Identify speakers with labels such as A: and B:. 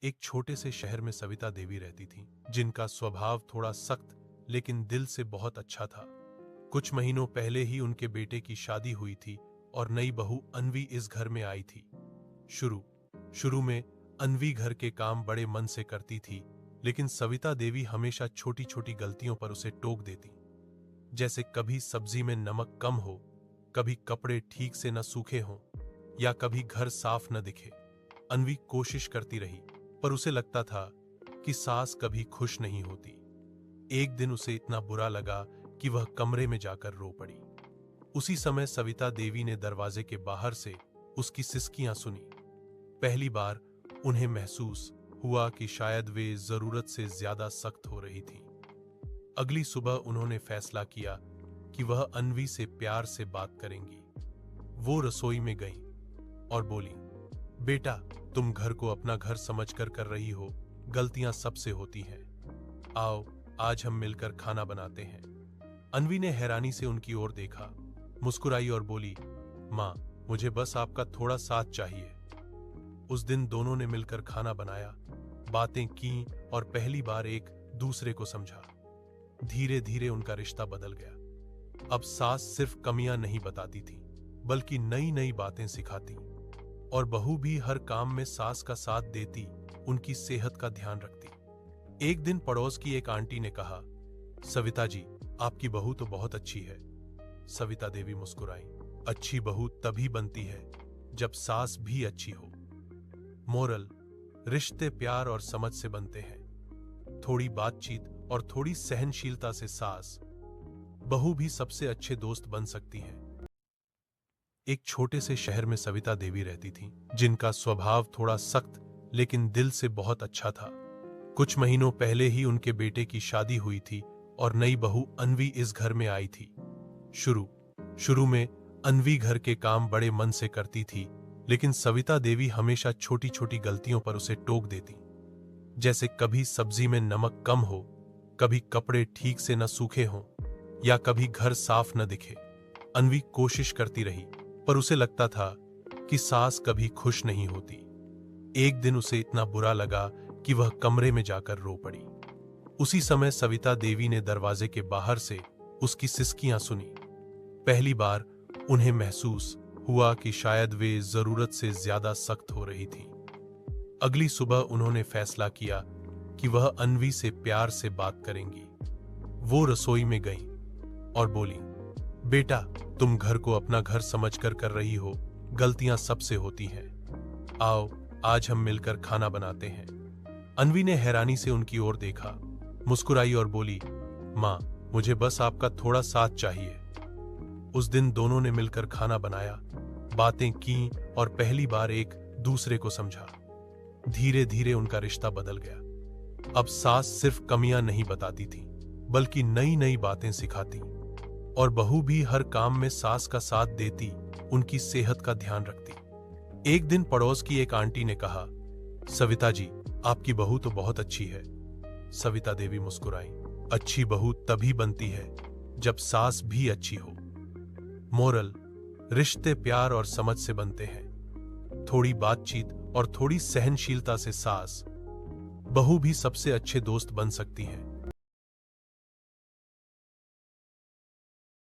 A: एक छोटे से शहर में सविता देवी रहती थीं, जिनका स्वभाव थोड़ा सख्त लेकिन दिल से बहुत अच्छा था। कुछ महीनों पहले ही उनके बेटे की शादी हुई थी और नई बहू अन्वी इस घर में आई थी। शुरू में अन्वी घर के काम बड़े मन से करती थी, लेकिन सविता देवी हमेशा छोटी छोटी गलतियों पर उसे टोक देती। जैसे कभी सब्जी में नमक कम हो, कभी कपड़े ठीक से न सूखे हों, या कभी घर साफ न दिखे। अन्वी कोशिश करती रही, पर उसे लगता था कि सास कभी खुश नहीं होती। एक दिन उसे इतना बुरा लगा कि वह कमरे में जाकर रो पड़ी। उसी समय सविता देवी ने दरवाजे के बाहर से उसकी सिसकियां सुनी। पहली बार उन्हें महसूस हुआ कि शायद वे जरूरत से ज्यादा सख्त हो रही थी। अगली सुबह उन्होंने फैसला किया कि वह अन्वी से प्यार से बात करेंगी। वो रसोई में गई और बोली, बेटा, तुम घर को अपना घर समझकर कर रही हो, गलतियां सबसे होती हैं। आओ, आज हम मिलकर खाना बनाते हैं। अन्वी ने हैरानी से उनकी ओर देखा, मुस्कुराई और बोली, माँ, मुझे बस आपका थोड़ा साथ चाहिए। उस दिन दोनों ने मिलकर खाना बनाया, बातें की और पहली बार एक दूसरे को समझा। धीरे धीरे उनका रिश्ता बदल गया। अब सास सिर्फ कमियां नहीं बताती थी, बल्कि नई नई बातें सिखाती, और बहू भी हर काम में सास का साथ देती, उनकी सेहत का ध्यान रखती। एक दिन पड़ोस की एक आंटी ने कहा, सविता जी, आपकी बहू तो बहुत अच्छी है। सविता देवी मुस्कुराई, अच्छी बहू तभी बनती है जब सास भी अच्छी हो। मोरल, रिश्ते प्यार और समझ से बनते हैं। थोड़ी बातचीत और थोड़ी सहनशीलता से सास बहू भी सबसे अच्छे दोस्त बन सकती है। एक छोटे से शहर में सविता देवी रहती थीं, जिनका स्वभाव थोड़ा सख्त लेकिन दिल से बहुत अच्छा था। कुछ महीनों पहले ही उनके बेटे की शादी हुई थी और नई बहू अन्वी इस घर में आई थी। शुरू में अन्वी घर के काम बड़े मन से करती थी, लेकिन सविता देवी हमेशा छोटी छोटी गलतियों पर उसे टोक देती। जैसे कभी सब्जी में नमक कम हो, कभी कपड़े ठीक से न सूखे हों, या कभी घर साफ न दिखे। अन्वी कोशिश करती रही, पर उसे लगता था कि सास कभी खुश नहीं होती। एक दिन उसे इतना बुरा लगा कि वह कमरे में जाकर रो पड़ी। उसी समय सविता देवी ने दरवाजे के बाहर से उसकी सिसकियां सुनी। पहली बार उन्हें महसूस हुआ कि शायद वे जरूरत से ज्यादा सख्त हो रही थी। अगली सुबह उन्होंने फैसला किया कि वह अन्वी से प्यार से बात करेंगी। वो रसोई में गई और बोली, बेटा, तुम घर को अपना घर समझकर कर रही हो, गलतियां सबसे होती हैं। आओ, आज हम मिलकर खाना बनाते हैं। अन्वी ने हैरानी से उनकी ओर देखा, मुस्कुराई और बोली, माँ, मुझे बस आपका थोड़ा साथ चाहिए। उस दिन दोनों ने मिलकर खाना बनाया, बातें की और पहली बार एक दूसरे को समझा। धीरे धीरे उनका रिश्ता बदल गया। अब सास सिर्फ कमियां नहीं बताती थी, बल्कि नई नई बातें सिखाती, और बहू भी हर काम में सास का साथ देती, उनकी सेहत का ध्यान रखती। एक दिन पड़ोस की एक आंटी ने कहा, सविता जी, आपकी बहू तो बहुत अच्छी है। सविता देवी मुस्कुराई, अच्छी बहू तभी बनती है जब सास भी अच्छी हो। मोरल, रिश्ते प्यार और समझ से बनते हैं। थोड़ी बातचीत और थोड़ी सहनशीलता से सास बहू भी सबसे अच्छे दोस्त बन सकती है।